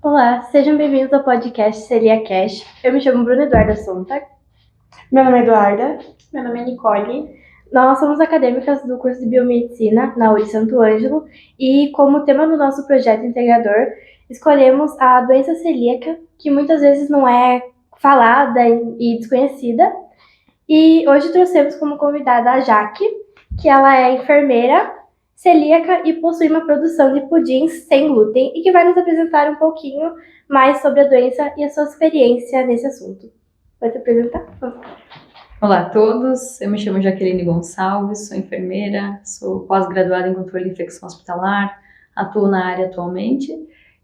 Olá, sejam bem-vindos ao podcast CeliaCast. Eu me chamo Bruna Eduarda Sontag. Meu nome é Eduarda. Meu nome é Nicole. Nós somos acadêmicas do curso de Biomedicina na URI Santo Ângelo e, como tema do nosso projeto integrador, escolhemos a doença celíaca, que muitas vezes não é falada e desconhecida. E hoje trouxemos como convidada a Jaque, que ela é enfermeira, celíaca e possui uma produção de pudins sem glúten e que vai nos apresentar um pouquinho mais sobre a doença e a sua experiência nesse assunto. Vai se apresentar? Olá a todos, eu me chamo Jaqueline Gonçalves, sou enfermeira, sou pós-graduada em controle de infecção hospitalar, atuo na área atualmente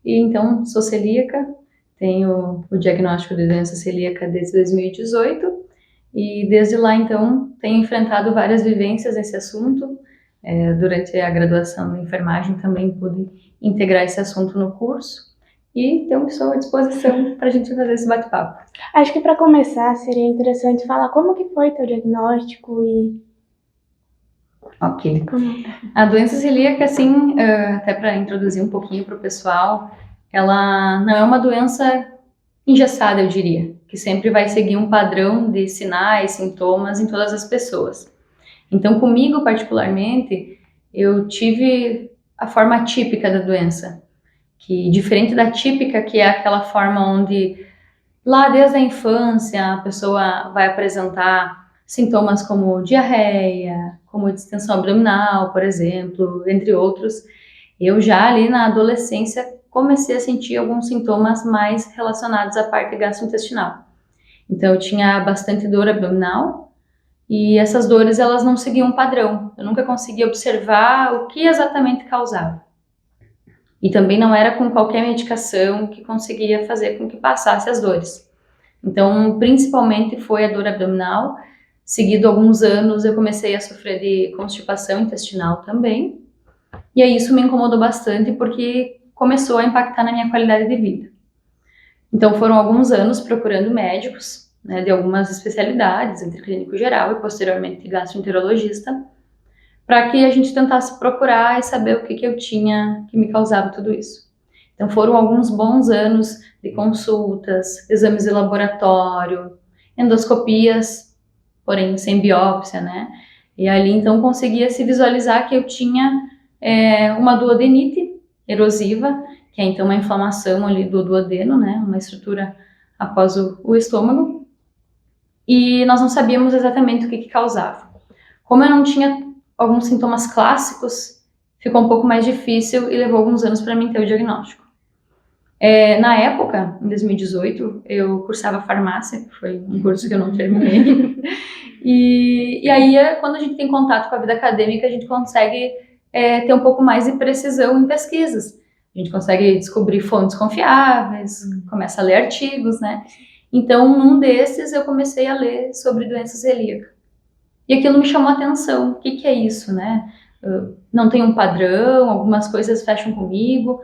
e então sou celíaca, tenho o diagnóstico de doença celíaca desde 2018 e desde lá então tenho enfrentado várias vivências nesse assunto. Durante a graduação em enfermagem também pude integrar esse assunto no curso e então estou à disposição para a gente fazer esse bate-papo. Acho que para começar seria interessante falar como que foi teu diagnóstico e... Ok. A doença celíaca, assim, até para introduzir um pouquinho para o pessoal, ela não é uma doença engessada, eu diria, que sempre vai seguir um padrão de sinais, sintomas em todas as pessoas. Então, comigo particularmente, eu tive a forma típica da doença, que diferente da típica, que é aquela forma onde lá desde a infância a pessoa vai apresentar sintomas como diarreia, como distensão abdominal, por exemplo, entre outros. Eu já ali na adolescência comecei a sentir alguns sintomas mais relacionados à parte gastrointestinal. Então eu tinha bastante dor abdominal e essas dores elas não seguiam um padrão. Eu nunca conseguia observar o que exatamente causava. E também não era com qualquer medicação que conseguia fazer com que passasse as dores. Então, principalmente foi a dor abdominal. Seguido alguns anos, eu comecei a sofrer de constipação intestinal também. E aí isso me incomodou bastante porque começou a impactar na minha qualidade de vida. Então, foram alguns anos procurando médicos, né, de algumas especialidades, entre clínico geral e posteriormente gastroenterologista, para que a gente tentasse procurar e saber o que eu tinha que me causava tudo isso. Então foram alguns bons anos de consultas, exames de laboratório, endoscopias, porém sem biópsia, né? E ali então conseguia se visualizar que eu tinha uma duodenite erosiva, que é então uma inflamação ali do duodeno, né? Uma estrutura após o estômago. E nós não sabíamos exatamente o que causava. Como eu não tinha alguns sintomas clássicos, ficou um pouco mais difícil e levou alguns anos para mim ter o diagnóstico. Na época, em 2018, eu cursava farmácia, que foi um curso que eu não terminei. E aí, quando a gente tem contato com a vida acadêmica, a gente consegue ter um pouco mais de precisão em pesquisas. A gente consegue descobrir fontes confiáveis, começa a ler artigos, né? Então, num desses, eu comecei a ler sobre doença celíaca. E aquilo me chamou a atenção. O que é isso, né? Não tem um padrão, algumas coisas fecham comigo.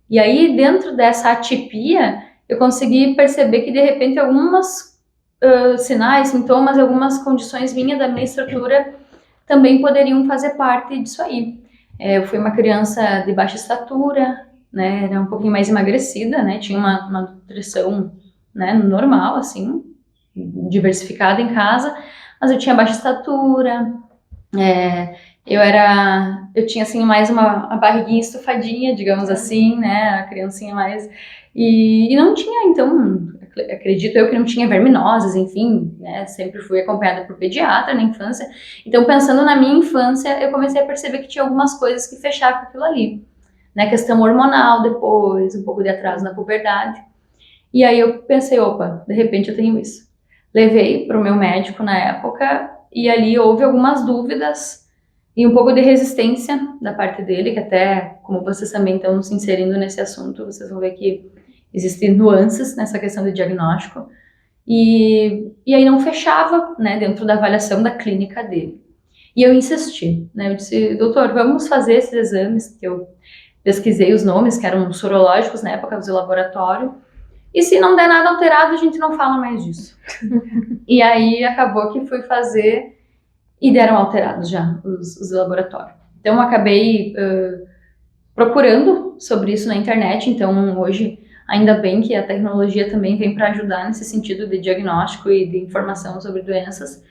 E aí, dentro dessa atipia, eu consegui perceber que, de repente, alguns sinais, sintomas, algumas condições minhas da minha estrutura também poderiam fazer parte disso aí. Eu fui uma criança de baixa estatura, né? Era um pouquinho mais emagrecida, né? Tinha uma nutrição, né, normal, assim, diversificada em casa, mas eu tinha baixa estatura, eu tinha assim mais uma barriguinha estufadinha, digamos assim, né, a criancinha mais, e não tinha, então, acredito eu que não tinha verminoses, enfim, né, sempre fui acompanhada por pediatra na infância, então pensando na minha infância, eu comecei a perceber que tinha algumas coisas que fechavam com aquilo ali, né, questão hormonal depois, um pouco de atraso na puberdade, e aí eu pensei, opa, de repente eu tenho isso. Levei para o meu médico na época e ali houve algumas dúvidas e um pouco de resistência da parte dele, que até, como vocês também estão se inserindo nesse assunto, vocês vão ver que existem nuances nessa questão do diagnóstico. E aí não fechava, né, dentro da avaliação da clínica dele. E eu insisti, né, eu disse, doutor, vamos fazer esses exames, que eu pesquisei os nomes, que eram sorológicos na época do laboratório, e se não der nada alterado, a gente não fala mais disso. E aí acabou que fui fazer e deram alterados já os laboratórios. Então eu acabei procurando sobre isso na internet. Então hoje Ainda bem que a tecnologia também vem para ajudar nesse sentido de diagnóstico e de informação sobre doenças.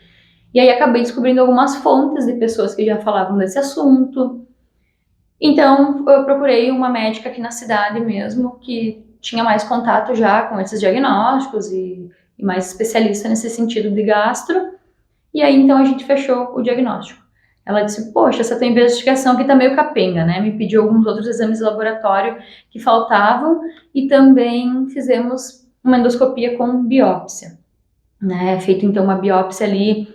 E aí acabei descobrindo algumas fontes de pessoas que já falavam desse assunto. Então, eu procurei uma médica aqui na cidade mesmo, que tinha mais contato já com esses diagnósticos e mais especialista nesse sentido de gastro. E aí, então, a gente fechou o diagnóstico. Ela disse, poxa, essa tua investigação aqui tá meio capenga, né? Me pediu alguns outros exames de laboratório que faltavam e também fizemos uma endoscopia com biópsia, né? Feito, então, uma biópsia ali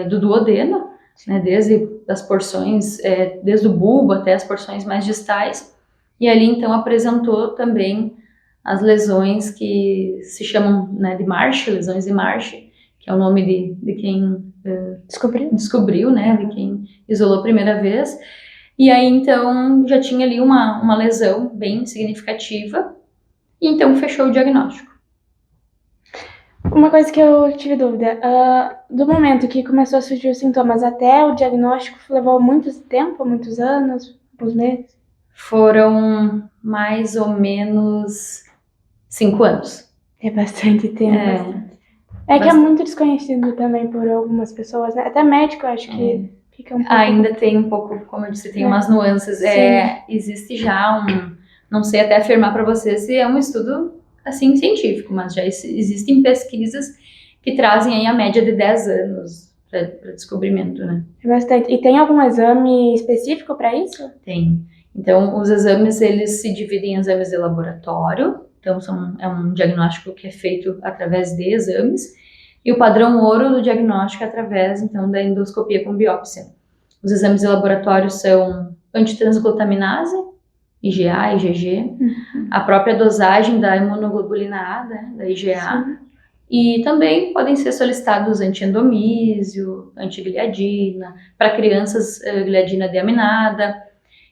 do duodeno, né? Desde as porções, desde o bulbo até as porções mais distais. E ali, então, apresentou também as lesões que se chamam, né, de Marsh, lesões de Marsh, que é o nome de quem descobriu, né, de quem isolou a primeira vez. E aí, então, já tinha ali uma lesão bem significativa, e então fechou o diagnóstico. Uma coisa que eu tive dúvida, do momento que começou a surgir os sintomas até o diagnóstico, levou muito tempo, muitos anos, alguns meses? Foram mais ou menos 5 anos. É bastante tempo. É que é bastante. muito desconhecido também por algumas pessoas, né? Até médico, eu acho que fica um pouco... Ainda tem um pouco, como eu disse, tem umas nuances. Existe já não sei até afirmar para você se é um estudo assim científico, mas já existem pesquisas que trazem aí a média de 10 anos para descobrimento, né? É bastante. E tem algum exame específico para isso? Tem. Então, os exames, eles se dividem em exames de laboratório, então é um diagnóstico que é feito através de exames, e o padrão ouro do diagnóstico é através, então, da endoscopia com biópsia. Os exames de laboratório são antitransglutaminase, IgA, IgG, a própria dosagem da imunoglobulina A, né, da IgA, sim. E também podem ser solicitados anti-endomísio, anti-gliadina, para crianças, gliadina deaminada.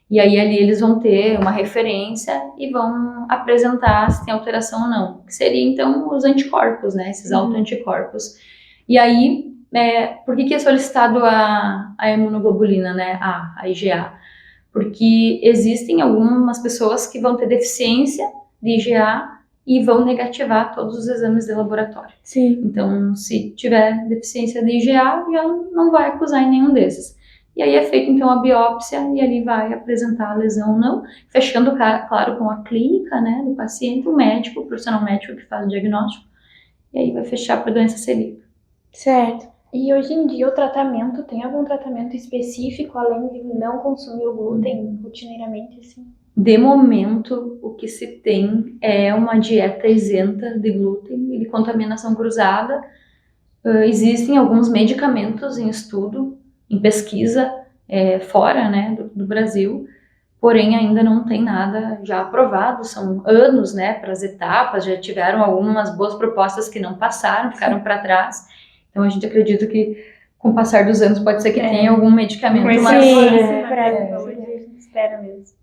E aí ali eles vão ter uma referência e vão apresentar se tem alteração ou não. Que seria então os anticorpos, né? Esses autoanticorpos. E aí, por que é solicitado a imunoglobulina, né? A IgA? Porque existem algumas pessoas que vão ter deficiência de IgA e vão negativar todos os exames de laboratório. Sim. Então, se tiver deficiência de IgA, já não vai acusar em nenhum desses. E aí é feita, então, a biópsia e ali vai apresentar a lesão ou não, fechando, claro, com a clínica, né, do paciente, o médico, o profissional médico que faz o diagnóstico, e aí vai fechar para a doença celíaca. Certo. E hoje em dia o tratamento, tem algum tratamento específico, além de não consumir o glúten rotineiramente, assim? De momento, o que se tem é uma dieta isenta de glúten e de contaminação cruzada. Existem alguns medicamentos em estudo, em pesquisa fora, né, do Brasil, porém ainda não tem nada já aprovado, são anos, né, para as etapas, já tiveram algumas boas propostas que não passaram, ficaram para trás, então a gente acredita que com o passar dos anos pode ser que tenha algum medicamento mais... Espera mesmo.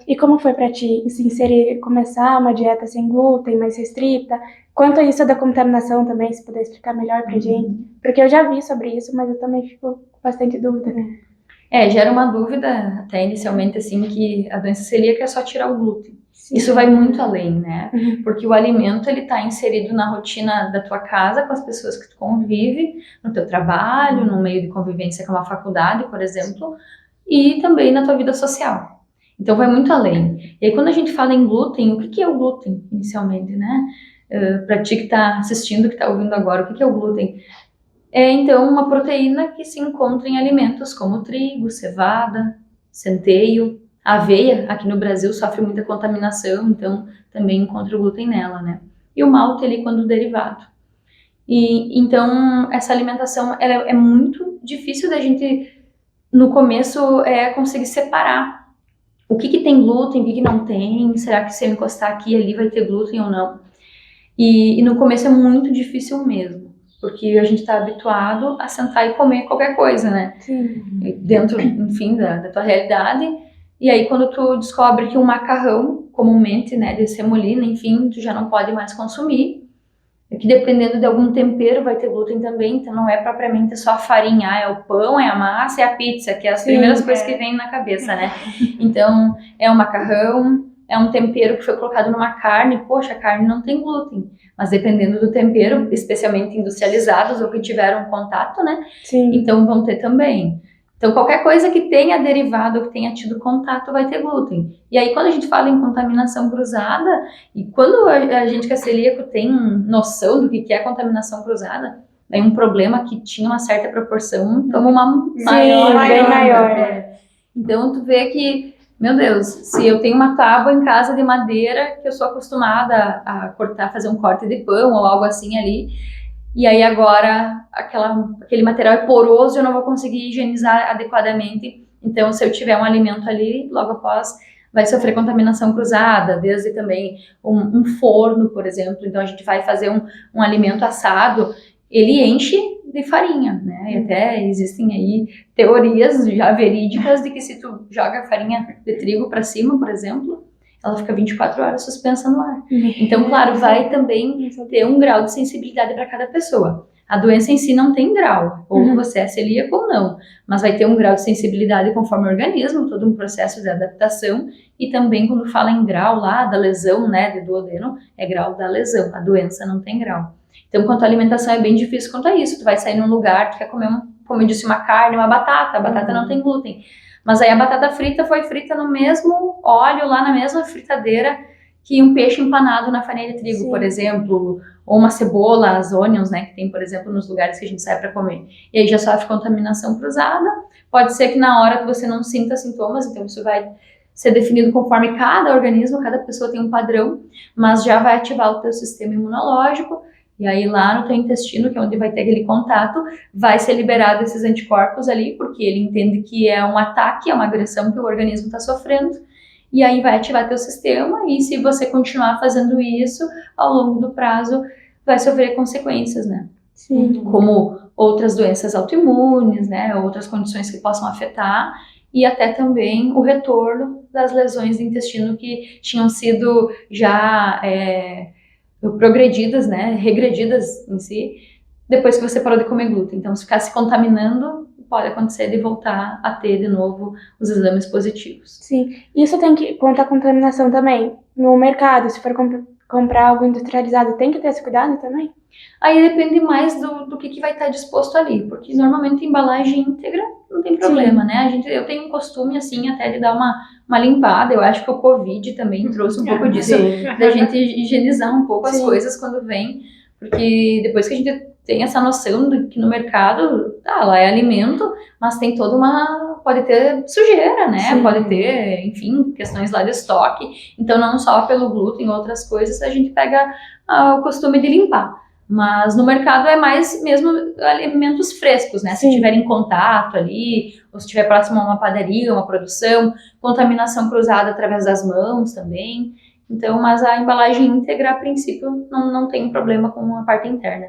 E como foi para ti se inserir, começar uma dieta sem glúten, mais restrita? Quanto a isso da contaminação também, se puder explicar melhor pra gente. Porque eu já vi sobre isso, mas eu também fico com bastante dúvida, né? Gera uma dúvida, até inicialmente, assim, que a doença celíaca é só tirar o glúten. Sim. Isso vai muito além, né? Porque o alimento, ele tá inserido na rotina da tua casa, com as pessoas que tu convive, no teu trabalho, no meio de convivência com uma faculdade, por exemplo, e também na tua vida social. Então, vai muito além. E aí, quando a gente fala em glúten, o que é o glúten, inicialmente, né? Para ti que está assistindo, que está ouvindo agora, o que é o glúten? É, então, uma proteína que se encontra em alimentos como trigo, cevada, centeio, aveia. Aqui no Brasil sofre muita contaminação, então também encontra o glúten nela, né? E o malte ali quando derivado. E então, essa alimentação ela é muito difícil da gente, no começo, conseguir separar. O que tem glúten, o que não tem? Será que se eu encostar aqui ali vai ter glúten ou não? E no começo é muito difícil mesmo, porque a gente está habituado a sentar e comer qualquer coisa, né? Sim. Dentro, enfim, da tua realidade. E aí quando tu descobre que um macarrão, comumente, né, de semolina, enfim, tu já não pode mais consumir. Que dependendo de algum tempero vai ter glúten também, então não é propriamente só a farinha, é o pão, é a massa, é a pizza, que é as primeiras coisas que vêm na cabeça, né? Então, é o macarrão, é um tempero que foi colocado numa carne, poxa, a carne não tem glúten. Mas dependendo do tempero, especialmente industrializados ou que tiveram contato, né? Sim. Então vão ter também. Então qualquer coisa que tenha derivado, que tenha tido contato, vai ter glúten. E aí quando a gente fala em contaminação cruzada, e quando a gente que é celíaco tem noção do que é contaminação cruzada, é um problema que tinha uma certa proporção, como uma maior. Bem maior. Então tu vê que, meu Deus, se eu tenho uma tábua em casa de madeira, que eu sou acostumada a cortar, fazer um corte de pão ou algo assim ali, e aí agora aquele material é poroso, eu não vou conseguir higienizar adequadamente. Então, se eu tiver um alimento ali, logo após vai sofrer contaminação cruzada, desde também um forno, por exemplo. Então, a gente vai fazer um alimento assado, ele enche de farinha, né? E até existem aí teorias já verídicas de que se tu joga farinha de trigo para cima, por exemplo, ela fica 24 horas suspensa no ar. Então, claro, vai também ter um grau de sensibilidade para cada pessoa. A doença em si não tem grau, ou você é celíaco ou não, mas vai ter um grau de sensibilidade conforme o organismo, todo um processo de adaptação, e também quando fala em grau lá da lesão, né, de duodeno, é grau da lesão, a doença não tem grau. Então, quanto à alimentação, é bem difícil quanto a isso. Tu vai sair num lugar, tu quer comer, como eu disse, uma carne, uma batata. A batata não tem glúten. Mas aí a batata frita foi frita no mesmo óleo, lá na mesma fritadeira, que um peixe empanado na farinha de trigo, por exemplo. Ou uma cebola, as onions, né, que tem, por exemplo, nos lugares que a gente sai para comer. E aí já sofre contaminação cruzada. Pode ser que na hora que você não sinta sintomas, então isso vai ser definido conforme cada organismo, cada pessoa tem um padrão, mas já vai ativar o teu sistema imunológico. E aí lá no teu intestino, que é onde vai ter aquele contato, vai ser liberado esses anticorpos ali, porque ele entende que é um ataque, é uma agressão que o organismo está sofrendo. E aí vai ativar teu sistema, e se você continuar fazendo isso, ao longo do prazo, vai sofrer consequências, né? Sim. Como outras doenças autoimunes, né? Outras condições que possam afetar, e até também o retorno das lesões do intestino que tinham sido já progredidas, né, regredidas em si, depois que você parou de comer glúten. Então, se ficar se contaminando, pode acontecer de voltar a ter de novo os exames positivos. Sim, isso tem que, quanto à contaminação também, no mercado, se for comprar algo industrializado, tem que ter esse cuidado também? Aí depende mais do que vai estar disposto ali, porque normalmente embalagem íntegra não tem problema, né? Eu tenho um costume, assim, até de dar uma limpada. Eu acho que o Covid também trouxe um pouco disso, da gente higienizar um pouco as coisas quando vem, porque depois que a gente tem essa noção de que no mercado, lá é alimento, mas tem toda pode ter sujeira, né? Pode ter, enfim, questões lá de estoque. Então, não só pelo glúten, outras coisas, a gente pega o costume de limpar. Mas no mercado é mais mesmo alimentos frescos, né? Se tiver em contato ali, ou se estiver próximo a uma padaria, uma produção, contaminação cruzada através das mãos também. Então, mas a embalagem íntegra, a princípio, não tem problema com a parte interna.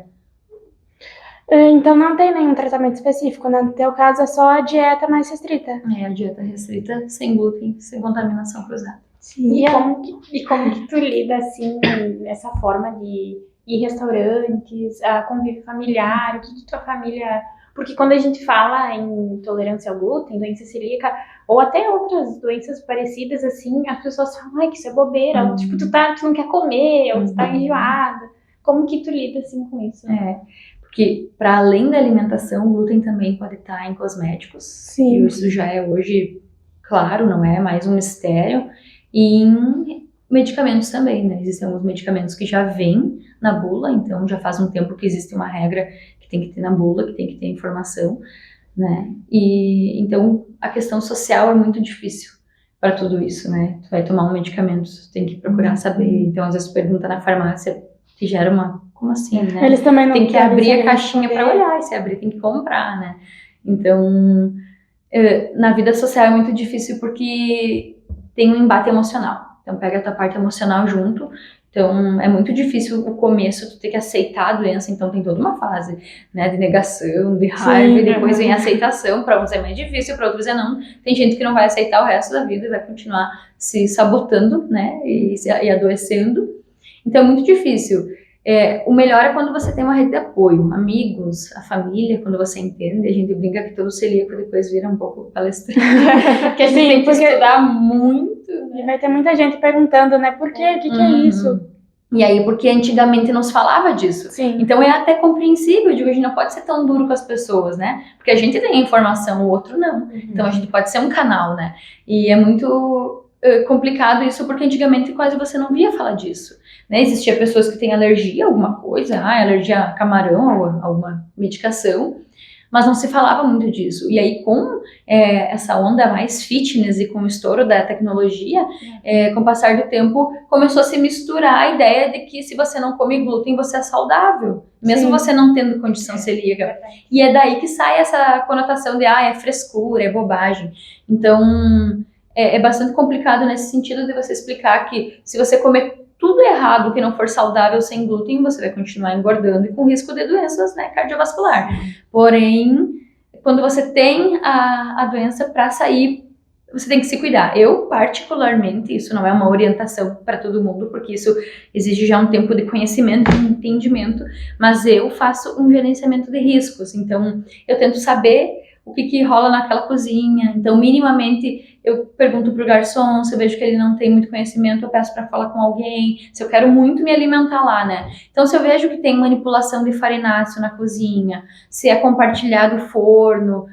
Então não tem nenhum tratamento específico, né? No teu caso é só a dieta mais restrita. É, a dieta restrita, sem glúten, sem contaminação cruzada. Sim. E como que tu lida, assim, essa forma de ir em restaurantes, a convívio familiar, o que tua família... Porque quando a gente fala em intolerância ao glúten, doença celíaca, ou até outras doenças parecidas, assim, as pessoas falam, ai, que isso é bobeira, tipo, tu não quer comer, ou tu tá enjoada. Como que tu lida, assim, com isso? Porque, para além da alimentação, o glúten também pode estar em cosméticos. Sim. E isso já é hoje, claro, não é mais um mistério. E em medicamentos também, né? Existem alguns medicamentos que já vêm na bula, então já faz um tempo que existe uma regra que tem que ter na bula, que tem que ter informação, né? E então a questão social é muito difícil para tudo isso, né? Tu vai tomar um medicamento, tu tem que procurar saber. Então, às vezes, pergunta na farmácia, que gera uma... Como assim, né? Eles também não tem que abrir a caixinha para para olhar, e se abrir tem que comprar, né? Então, na vida social é muito difícil porque tem um embate emocional. Então, pega a tua parte emocional junto. Então, é muito difícil o começo, tu ter que aceitar a doença. Então, tem toda uma fase, né, de negação, de raiva, e depois vem a aceitação. Para uns é mais difícil, para outros é não. Tem gente que não vai aceitar o resto da vida e vai continuar se sabotando, né, e adoecendo. Então, é muito difícil. O melhor é quando você tem uma rede de apoio, amigos, a família, quando você entende. A gente brinca que todo celíaco depois vira um pouco palestrante, que a gente tem que estudar muito, E vai ter muita gente perguntando, né? Por quê? O que é isso? E aí, porque antigamente não se falava disso. Sim. Então é até compreensível, eu digo, a gente não pode ser tão duro com as pessoas, né? Porque a gente tem a informação, o outro não. Então a gente pode ser um canal, né? E é muito complicado isso, porque antigamente quase você não via falar disso. Né? Existia pessoas que têm alergia a alguma coisa, alergia a camarão, ou a alguma medicação, mas não se falava muito disso. E aí, com essa onda mais fitness e com o estouro da tecnologia, com o passar do tempo, começou a se misturar a ideia de que se você não come glúten, você é saudável, mesmo Sim. você não tendo condição celíaca. E é daí que sai essa conotação de, é frescura, é bobagem. Então, é bastante complicado nesse sentido de você explicar que se você comer tudo errado que não for saudável sem glúten, você vai continuar engordando e com risco de doenças, né, cardiovascular. Porém, quando você tem a doença para sair, você tem que se cuidar. Eu, particularmente, isso não é uma orientação para todo mundo, porque isso exige já um tempo de conhecimento e entendimento, mas eu faço um gerenciamento de riscos. Então, eu tento saber o que rola naquela cozinha. Então, minimamente, eu pergunto pro garçom, se eu vejo que ele não tem muito conhecimento, eu peço para falar com alguém, se eu quero muito me alimentar lá, né? Então, se eu vejo que tem manipulação de farináceo na cozinha, se é compartilhado forno,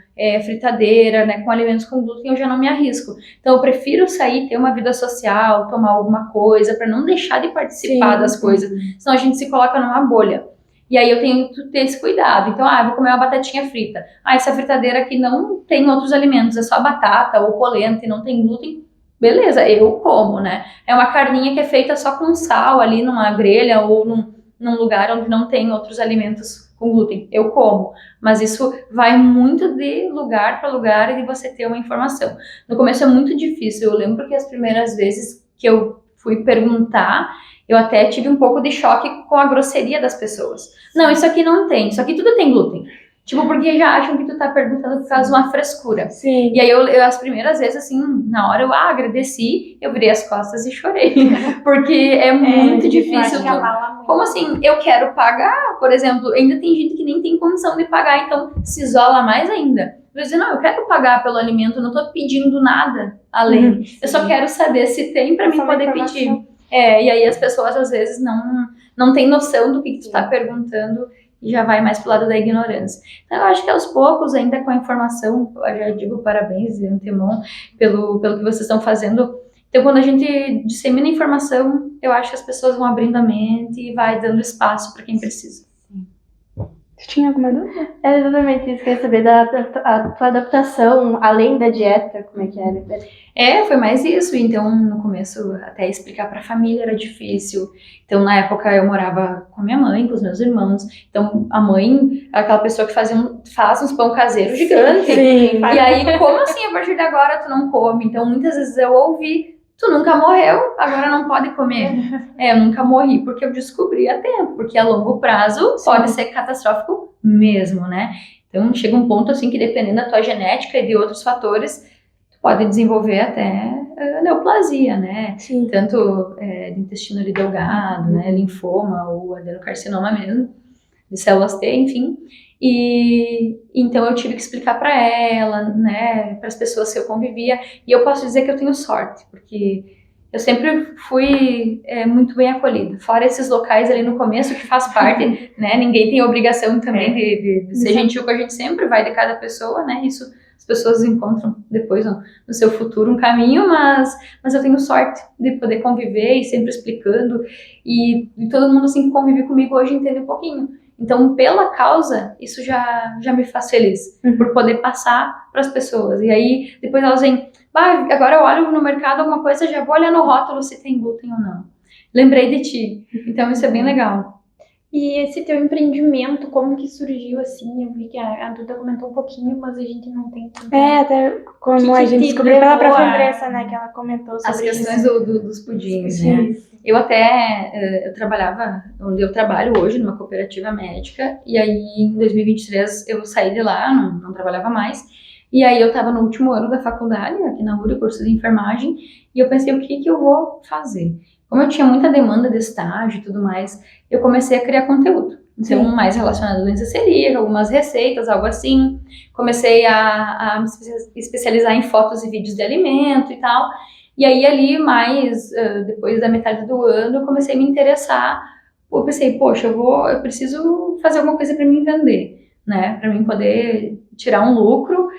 fritadeira, né, com alimentos com glúten, eu já não me arrisco. Então, eu prefiro sair, ter uma vida social, tomar alguma coisa, para não deixar de participar das coisas, senão a gente se coloca numa bolha. E aí eu tenho que ter esse cuidado. Então, eu vou comer uma batatinha frita. Essa fritadeira aqui não tem outros alimentos, é só batata ou polenta e não tem glúten. Beleza, eu como, né? É uma carninha que é feita só com sal ali numa grelha ou num lugar onde não tem outros alimentos com glúten. Eu como. Mas isso vai muito de lugar para lugar e de você ter uma informação. No começo é muito difícil. Eu lembro que as primeiras vezes que eu fui perguntar, eu até tive um pouco de choque com a grosseria das pessoas. Não, isso aqui não tem, isso aqui tudo tem glúten. Tipo, porque já acham que tu tá perguntando por causa de uma frescura. Sim. E aí eu as primeiras vezes, assim, na hora eu agradeci, eu virei as costas e chorei. Porque é muito difícil. Como assim? Eu quero pagar, por exemplo, ainda tem gente que nem tem condição de pagar, então se isola mais ainda. Eu dizer, não, eu quero pagar pelo alimento, eu não tô pedindo nada além. Eu só quero saber se tem pra mim poder pedir. E aí as pessoas às vezes não têm noção do que tu tá perguntando e já vai mais pro lado da ignorância. Então eu acho que aos poucos, ainda com a informação, eu já digo parabéns de antemão pelo que vocês estão fazendo. Então quando a gente dissemina informação, eu acho que as pessoas vão abrindo a mente e vai dando espaço para quem precisa. Você tinha alguma dúvida? É exatamente isso, queria saber da tua adaptação, além da dieta, como é que era? Foi mais isso. Então, no começo, até explicar pra família era difícil. Então, na época, eu morava com a minha mãe, com os meus irmãos. Então, a mãe é aquela pessoa que faz uns pão caseiros gigantes. Sim. E aí, como assim, a partir de agora, tu não come? Então, muitas vezes eu ouvi, tu nunca morreu, agora não pode comer. Eu nunca morri porque eu descobri a tempo, porque a longo prazo pode ser catastrófico mesmo, né? Então chega um ponto assim que dependendo da tua genética e de outros fatores, tu pode desenvolver até neoplasia, né? Sim. Tanto de intestino delgado, né? Linfoma ou adenocarcinoma mesmo, de células T, enfim. E então eu tive que explicar para ela, né, para as pessoas que eu convivia, e eu posso dizer que eu tenho sorte, porque eu sempre fui muito bem acolhida, fora esses locais ali no começo que faz parte, né, ninguém tem obrigação também de ser gentil com a gente, sempre vai de cada pessoa, né, isso as pessoas encontram depois no seu futuro um caminho, mas eu tenho sorte de poder conviver e sempre explicando, e todo mundo assim que convive comigo hoje entende um pouquinho. Então, pela causa, isso já me faz feliz, por poder passar para as pessoas. E aí, depois elas vêm, agora eu olho no mercado alguma coisa, já vou olhar no rótulo se tem glúten ou não. Lembrei de ti. Então, isso é bem legal. E esse teu empreendimento, como que surgiu assim? Eu vi que a Duda comentou um pouquinho, mas a gente não tem tanto. Até como a gente descobriu pela própria Andressa, né, que ela comentou sobre as questões dos pudins, Sim. né? Eu trabalhava onde eu trabalho hoje, numa cooperativa médica, e aí em 2023 eu saí de lá, não trabalhava mais, e aí eu estava no último ano da faculdade, aqui na URI, curso de enfermagem, e eu pensei, o que eu vou fazer? Como eu tinha muita demanda de estágio e tudo mais, eu comecei a criar conteúdo. Então, mais relacionado à doença celíaca, algumas receitas, algo assim. Comecei a me especializar em fotos e vídeos de alimento e tal. E aí ali mais, depois da metade do ano, eu comecei a me interessar. Eu pensei, poxa, eu preciso fazer alguma coisa para mim vender, né? Para mim poder tirar um lucro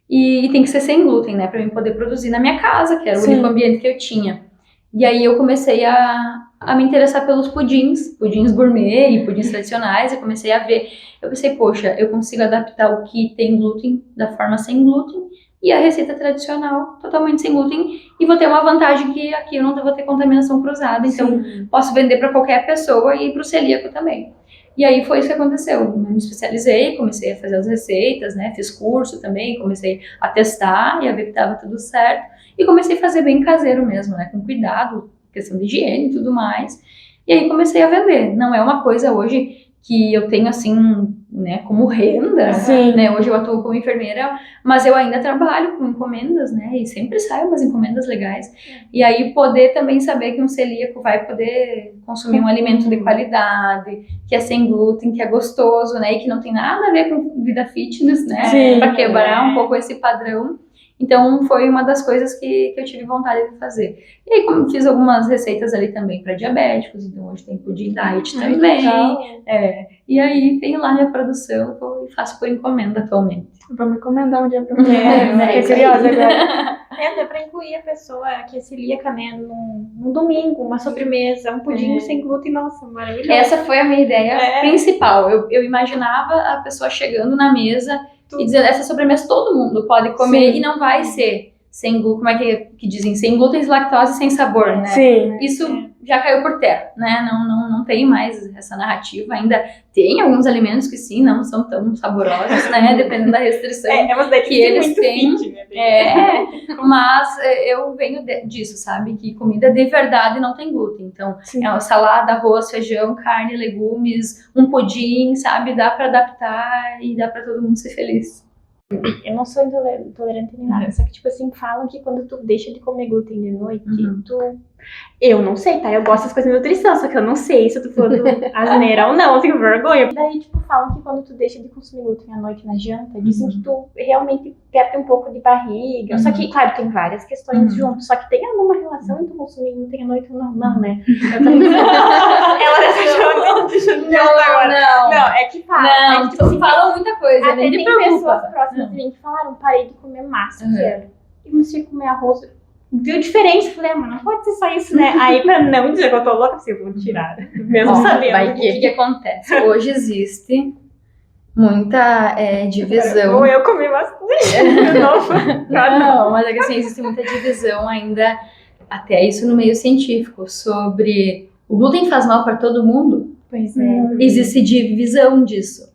e tem que ser sem glúten, né? Para mim poder produzir na minha casa, que era o único ambiente que eu tinha. E aí eu comecei a me interessar pelos pudins gourmet e pudins tradicionais. Eu comecei a ver, eu pensei, poxa, eu consigo adaptar o que tem glúten da forma sem glúten e a receita tradicional totalmente sem glúten, e vou ter uma vantagem que aqui eu não vou ter contaminação cruzada, então posso vender para qualquer pessoa e para o celíaco também. E aí foi isso que aconteceu, eu me especializei, comecei a fazer as receitas, né, fiz curso também, comecei a testar e a ver que estava tudo certo, e comecei a fazer bem caseiro mesmo, né, com cuidado, questão de higiene e tudo mais, e aí comecei a vender. Não é uma coisa hoje que eu tenho assim, né, como renda, né, hoje eu atuo como enfermeira, mas eu ainda trabalho com encomendas, né, e sempre saem umas encomendas legais, e aí poder também saber que um celíaco vai poder consumir um alimento de qualidade, que é sem glúten, que é gostoso, né, e que não tem nada a ver com vida fitness, né, para quebrar um pouco esse padrão. Então, foi uma das coisas que eu tive vontade de fazer. E aí, como fiz algumas receitas ali também para diabéticos, então hoje tem pudim diet também. E aí, tem lá minha produção, eu faço por encomenda atualmente. Vamos encomendar um dia pra você. Fiquei curiosa agora. Até pra incluir a pessoa que é celíaca, né, num domingo, uma sobremesa, um pudim sem glúten, nossa, maravilhoso. Essa foi a minha ideia principal. Eu imaginava a pessoa chegando na mesa e dizendo, essa sobremesa todo mundo pode comer e não vai ser sem glúten, como é que dizem? Sem glúten, lactose, sem sabor, né? Isso já caiu por terra, né? Não tem mais essa narrativa. Ainda tem alguns alimentos que sim, não são tão saborosos, né? Dependendo da restrição que eles têm. Mas eu venho disso, sabe? Que comida de verdade não tem glúten. Então, salada, arroz, feijão, carne, legumes, um pudim, sabe? Dá pra adaptar e dá pra todo mundo ser feliz. Eu não sou intolerante nem nada, só que, tipo assim, falam que quando tu deixa de comer glúten de noite, Eu não sei, tá? Eu gosto das coisas de nutrição, só que eu não sei se eu tô falando asneira ou não, eu tenho vergonha. Daí, tipo, falam que quando tu deixa de consumir glúten à noite na janta, dizem que tu realmente perde um pouco de barriga. Só que, claro, tem várias questões juntos, só que tem alguma relação entre consumir glúten à noite ou não, né? Eu também não. Não, é que falam. Não, tipo, assim, falam muita coisa, até nem tem te preocupa. pessoas próximas de mim que falaram, parei de comer massa, e comecei a comer arroz. Viu diferença? Falei, mas não pode ser só isso, né? Aí, pra não dizer que eu tô louca, eu vou tirar. Mesmo sabendo. O que acontece? Hoje existe muita divisão. Ou eu comi bastante de novo. Não, mas é que assim, existe muita divisão ainda, até isso no meio científico, sobre o glúten faz mal para todo mundo. Pois é. Existe divisão disso.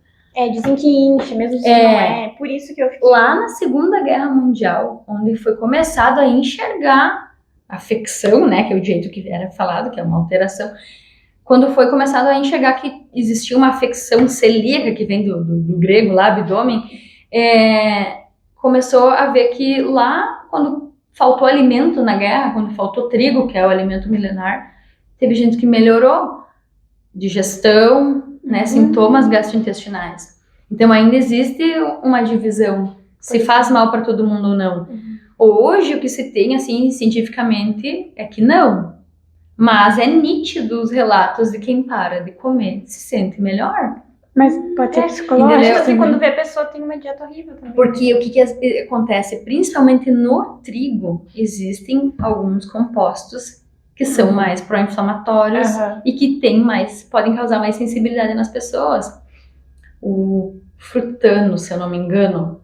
Dizem que incha, mesmo se não é. Por isso que eu fiquei... Lá na Segunda Guerra Mundial, onde foi começado a enxergar a afecção, né, que é o jeito que era falado, que é uma alteração, quando foi começado a enxergar que existia uma afecção celíaca, que vem do grego lá, abdômen, começou a ver que lá, quando faltou alimento na guerra, quando faltou trigo, que é o alimento milenar, teve gente que melhorou digestão, né, sintomas gastrointestinais. Então ainda existe uma divisão, se faz mal para todo mundo ou não. Hoje o que se tem assim cientificamente é que não, mas é nítido os relatos de quem para de comer se sente melhor. Mas pode ser psicológico. Acho que quando vê a pessoa tem uma dieta horrível também. Porque o que acontece, principalmente no trigo, existem alguns compostos que são mais pró-inflamatórios e que podem causar mais sensibilidade nas pessoas. O frutano, se eu não me engano,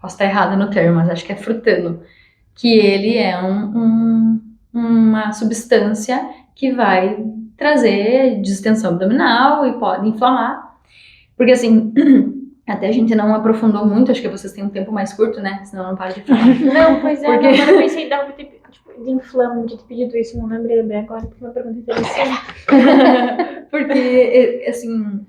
posso estar errada no termo, mas acho que é frutano, que ele é uma substância que vai trazer distensão abdominal e pode inflamar. Porque assim, até a gente não aprofundou muito, acho que vocês têm um tempo mais curto, né? Senão eu não paro de falar. Não, pois é, porque... agora eu pensei de inflamo, de ter pedido isso, não lembrei bem agora, porque uma pergunta interessante. Porque, assim,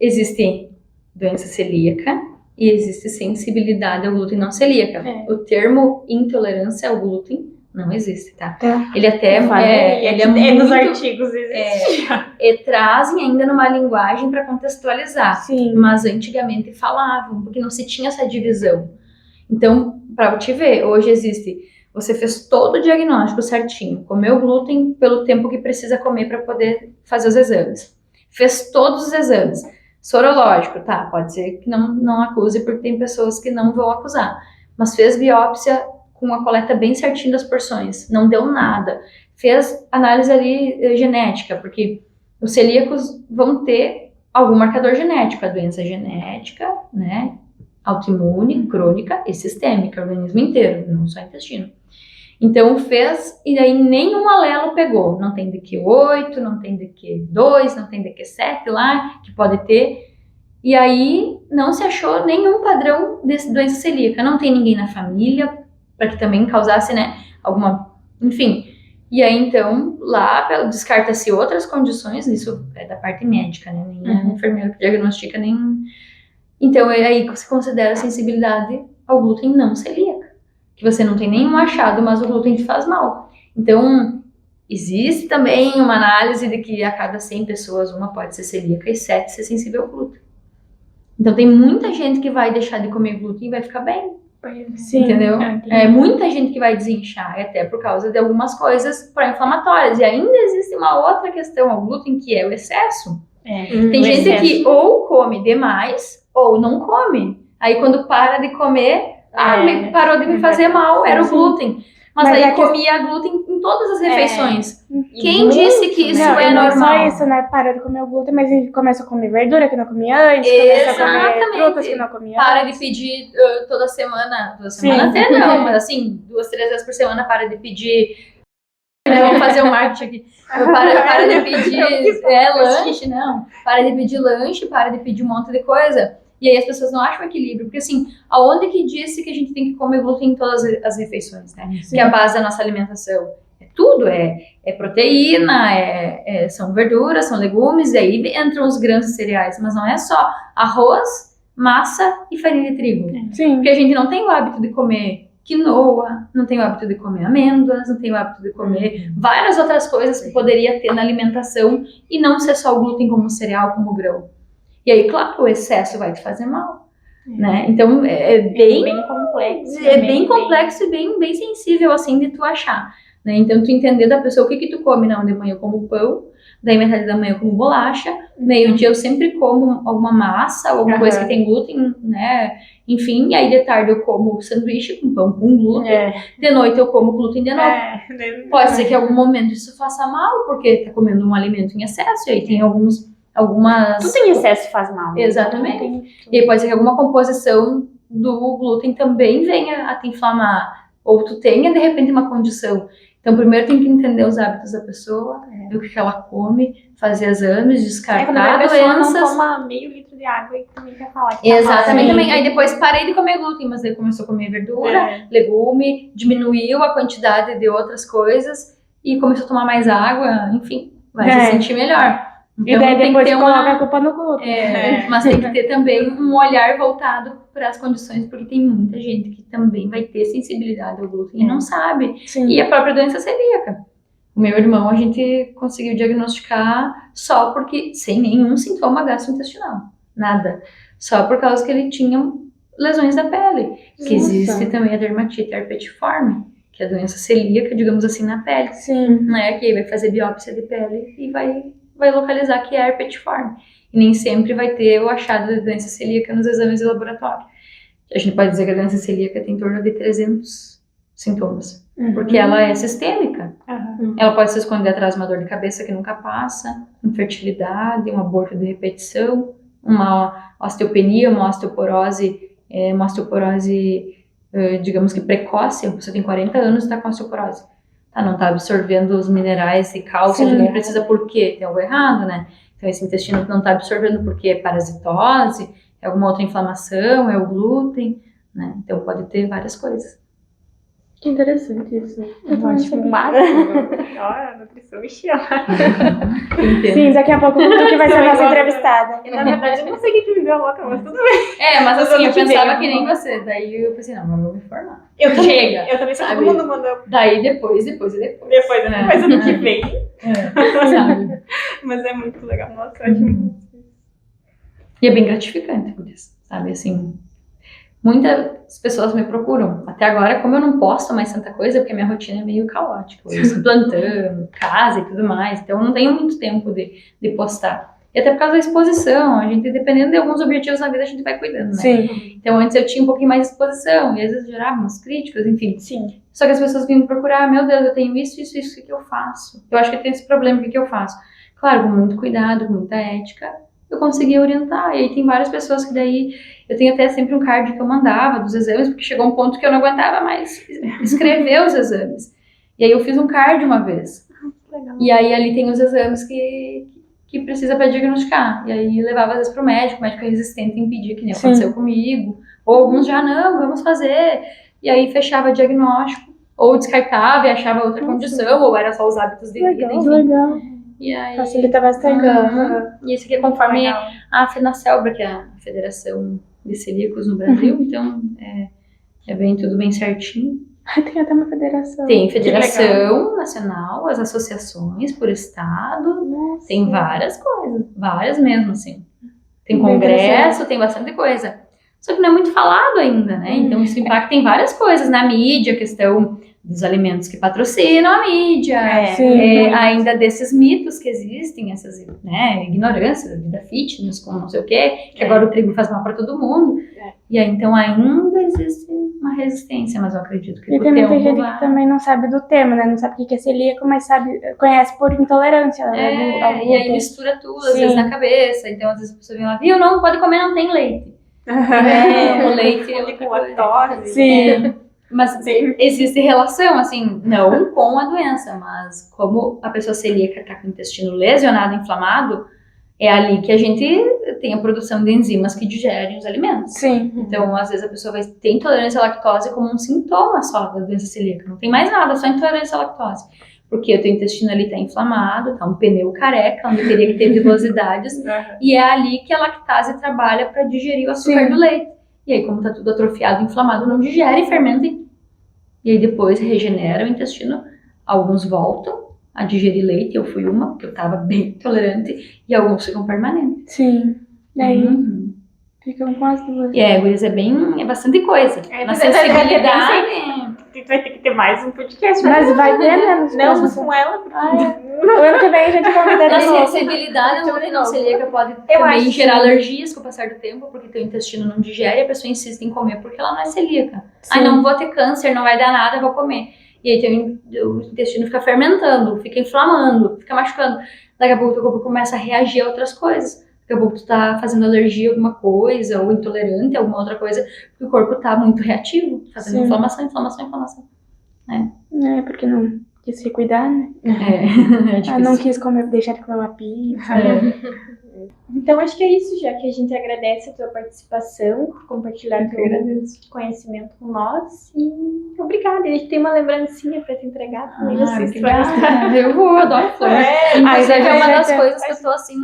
existe doença celíaca e existe sensibilidade ao glúten não celíaca. O termo intolerância ao glúten não existe, tá? Ele até ele é muito, nos artigos existe. Trazem ainda numa linguagem para contextualizar. Sim. Mas antigamente falavam, porque não se tinha essa divisão. Então, para te ver, hoje existe Você fez todo o diagnóstico certinho, comeu glúten pelo tempo que precisa comer para poder fazer os exames. Fez todos os exames. Sorológico, tá, pode ser que não acuse, porque tem pessoas que não vão acusar. Mas fez biópsia com a coleta bem certinha das porções, não deu nada. Fez análise ali genética, porque os celíacos vão ter algum marcador genético, a doença genética, né, autoimune, crônica e sistêmica, o organismo inteiro, não só intestino. Então fez, e aí nenhum alelo pegou, não tem DQ8, não tem DQ2, não tem DQ7 lá, que pode ter, e aí não se achou nenhum padrão de doença celíaca, não tem ninguém na família, para que também causasse, né, alguma, enfim. E aí, então, lá descarta-se outras condições, isso é da parte médica, né, nem a enfermeira que diagnostica, nem... Então, é aí que se considera a sensibilidade ao glúten não celíaca, que você não tem nenhum achado, mas o glúten te faz mal. Então, existe também uma análise de que a cada 100 pessoas, uma pode ser celíaca e 7 ser sensível ao glúten. Então, tem muita gente que vai deixar de comer glúten e vai ficar bem. Sim. Entendeu? É muita gente que vai desinchar, até por causa de algumas coisas pró-inflamatórias. E ainda existe uma outra questão ao glúten, que é o excesso. Tem gente que ou come demais ou não come. Aí quando para de comer, parou de me fazer mal, era o glúten. Mas aí comia glúten em todas as refeições. Quem disse que isso é normal? Não é só isso, né? Para de comer o glúten, mas a gente começa a comer verdura que não comia antes, começa a comer frutas que não comia para antes. De pedir toda semana até não, mas assim, 2, 3 vezes por semana para de pedir. Vamos fazer um marketing aqui. Para de pedir lanche, não. Para de pedir lanche, para de pedir um monte de coisa. E aí as pessoas não acham equilíbrio, porque assim, aonde que disse que a gente tem que comer glúten em todas as refeições, né? Sim. Que é a base da nossa alimentação. É tudo, é proteína, são verduras, são legumes, e aí entram os grãos e cereais, mas não é só arroz, massa e farinha de trigo. Sim. Porque a gente não tem o hábito de comer quinoa, não tem o hábito de comer amêndoas, não tem o hábito de comer várias outras coisas que poderia ter na alimentação e não ser só o glúten como cereal, como grão. E aí, claro, o excesso vai te fazer mal, né? Então, é bem complexo. É bem complexo e bem sensível, assim, de tu achar, né? Então, tu entender da pessoa o que tu come. Não, de manhã eu como pão, daí metade da manhã eu como bolacha, meio-dia eu sempre como alguma massa, alguma coisa que tem glúten, né? Enfim, e aí de tarde eu como sanduíche com pão com glúten, de noite eu como glúten de novo. Pode ser que em algum momento isso faça mal, porque tá comendo um alimento em excesso, e aí tem algumas... Tudo em excesso faz mal. Exatamente. E aí pode ser que alguma composição do glúten também venha a te inflamar, ou tu tenha de repente uma condição. Então primeiro tem que entender os hábitos da pessoa, ver o que ela come, fazer exames, descartar quando a pessoa doenças. Não toma meio litro de água e também quer falar que Exatamente, também. Aí depois parei de comer glúten, mas daí começou a comer verdura, legume, diminuiu a quantidade de outras coisas e começou a tomar mais água, enfim, vai se sentir melhor. Então, e daí tem depois que ter coloca a culpa no glúten. Mas tem que ter também um olhar voltado para as condições, porque tem muita gente que também vai ter sensibilidade ao glúten e não sabe. Sim. E a própria doença celíaca. O meu irmão, a gente conseguiu diagnosticar só porque, sem nenhum sintoma gastrointestinal, nada. Só por causa que ele tinha lesões da pele. Que existe também a dermatite herpetiforme, que é a doença celíaca, digamos assim, na pele. Sim. Né? Que aí vai fazer biópsia de pele e vai localizar que é herpetiforme. E nem sempre vai ter o achado de doença celíaca nos exames de laboratório. A gente pode dizer que a doença celíaca tem em torno de 300 sintomas, porque ela é sistêmica. Ela pode se esconder atrás de uma dor de cabeça que nunca passa, infertilidade, um aborto de repetição, uma osteopenia, uma osteoporose, digamos que precoce. A pessoa tem 40 anos e está com osteoporose. Não está absorvendo os minerais e cálcio que nem precisa, por quê? Tem algo errado, né? Então esse intestino não está absorvendo porque é parasitose, é alguma outra inflamação, é o glúten, né? Então pode ter várias coisas. Que interessante isso. Ótimo, máximo. Olha, nutrição chiama. Sim, daqui a pouco tu que vai ser a nossa entrevistada. Na verdade, eu não sei o que me deu a louca, mas tudo bem. Mas assim, eu pensava que nem você. Daí eu pensei, não, mas eu vou me formar. Chega. Eu também sei que todo mundo mandou. Daí depois. Depois Ano que vem. Sabe? Mas é muito legal. Nossa, eu acho muito. E é bem gratificante por isso, sabe? Assim, muitas pessoas me procuram. Até agora, como eu não posto mais tanta coisa, porque a minha rotina é meio caótica. Eu estou plantando, casa e tudo mais, então eu não tenho muito tempo de postar. E até por causa da exposição, a gente, dependendo de alguns objetivos na vida, a gente vai cuidando, né? Sim. Então antes eu tinha um pouquinho mais de exposição, e às vezes gerava umas críticas, enfim. Sim. Só que as pessoas vinham me procurar, meu Deus, eu tenho isso, o que eu faço? Eu acho que eu tenho esse problema, o que eu faço? Claro, com muito cuidado, com muita ética, eu consegui orientar. E aí tem várias pessoas que daí, eu tenho até sempre um card que eu mandava dos exames, porque chegou um ponto que eu não aguentava mais escrever os exames. E aí eu fiz um card uma vez. Legal. E aí ali tem os exames que precisa para diagnosticar. E aí levava às vezes pro médico, o médico é resistente em pedir, que nem aconteceu comigo. Ou alguns já, não, vamos fazer. E aí fechava diagnóstico, ou descartava e achava outra condição, ou era só os hábitos de vida, enfim. Legal. E aí, Facilita bastante. e isso aqui é conforme a FENACELBRA, que é a Federação de Celíacos no Brasil, então é bem, tudo bem certinho. Tem até uma federação. Tem federação nacional, as associações por estado, Nossa. tem várias coisas, várias mesmo, assim. Tem Bem congresso, tem bastante coisa. Só que não é muito falado ainda, né? Então isso impacta em várias coisas, na mídia, a questão dos alimentos que patrocinam a mídia, ainda desses mitos que existem, essas, né, ignorâncias, da vida fitness, com não sei o quê, que agora o trigo faz mal para todo mundo. E aí, então ainda existe uma resistência, mas eu acredito que E com o tem muita tempo gente vai... que também não sabe do termo, né? Não sabe o que é celíaco, mas conhece por intolerância. Né? E aí mistura tudo, às vezes, na cabeça. Então, às vezes a pessoa vem lá, viu, não pode comer, não tem leite. O leite é outra coisa. Sim. Mas existe relação, assim, não com a doença, mas como a pessoa celíaca está com o intestino lesionado, inflamado, é ali que a gente tem a produção de enzimas que digerem os alimentos. Sim. Então, às vezes a pessoa vai ter intolerância à lactose como um sintoma só da doença celíaca. Não tem mais nada, só intolerância à lactose. Porque o teu intestino ali está inflamado, está um pneu careca, onde teria que ter vilosidades, e é ali que a lactase trabalha para digerir o açúcar do leite. E aí, como está tudo atrofiado, inflamado, não digere, fermenta, e aí depois regenera o intestino. Alguns voltam a digerir leite, eu fui uma, porque eu estava bem intolerante, e alguns ficam permanentes. Sim. Daí ficam com as duas. Gurias, é bastante coisa. Na sensibilidade... Tu vai ter que ter mais um podcast. Mas vai ter, né? Não, com ela, porque... O ano que vem a gente convida Na de novo. sensibilidade, a não celíaca pode também gerar alergias com o passar do tempo, porque teu intestino não digere e a pessoa insiste em comer porque ela não é celíaca. Ai, não vou ter câncer, não vai dar nada, eu vou comer. E aí o intestino fica fermentando, fica inflamando, fica machucando. Daqui a pouco o teu corpo começa a reagir a outras coisas. Daqui a pouco tu tá fazendo alergia a alguma coisa, ou intolerante a alguma outra coisa, porque o corpo tá muito reativo, fazendo inflamação. Porque não quis se cuidar, né? Não quis deixar de comer uma pizza. Então acho que é isso, já que a gente agradece a tua participação, por compartilhar teu conhecimento com nós, e obrigada. A gente tem uma lembrancinha pra te entregar também. Eu adoro flores. Inclusive é uma das coisas que eu tô assim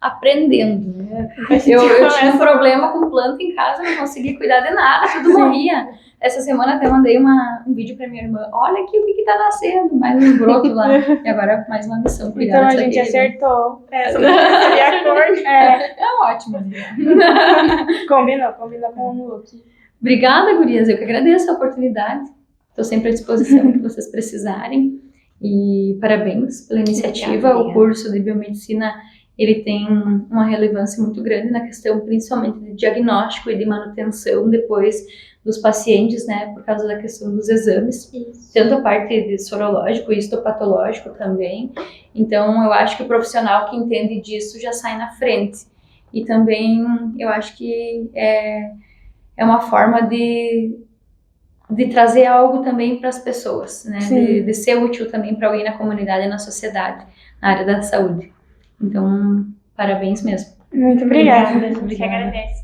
aprendendo, né? Eu tinha um problema com planta em casa, não conseguia cuidar de nada, tudo morria. Essa semana até mandei um vídeo pra minha irmã. Olha aqui o que tá nascendo, mais um broto lá. E agora mais uma missão, cuidar então dessa a gente acertou. Só não sabia a cor. É ótimo. Combinou com o look. Obrigada, gurias. Eu que agradeço a oportunidade. Estou sempre à disposição que vocês precisarem. E parabéns pela iniciativa. Obrigada. O curso de biomedicina, ele tem uma relevância muito grande na questão, principalmente de diagnóstico e de manutenção depois dos pacientes, né, por causa da questão dos exames. Isso. Tanto a parte de sorológico e histopatológico também. Então, eu acho que o profissional que entende disso já sai na frente. E também, eu acho que é uma forma de trazer algo também para as pessoas, né, de ser útil também para alguém na comunidade e na sociedade, na área da saúde. Então, parabéns mesmo. Muito obrigada. A gente agradece.